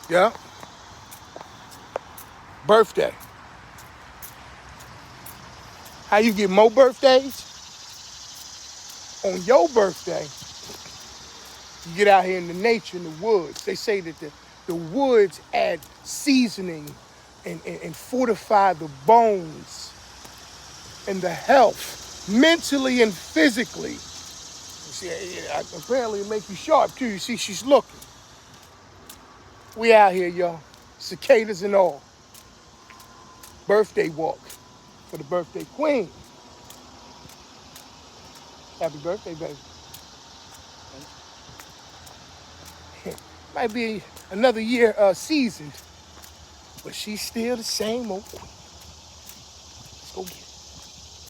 Yeah. Birthday. How you get more birthdays? On your birthday, you get out here in the nature, in the woods. They say that the woods add seasoning and fortify the bones and the health, mentally and physically. You see, apparently it make you sharp too. You see, she's looking. We out here, y'all. Cicadas and all. Birthday walk for the birthday queen. Happy birthday, baby. Might be another year seasoned, but she's still the same old queen. Let's go get it.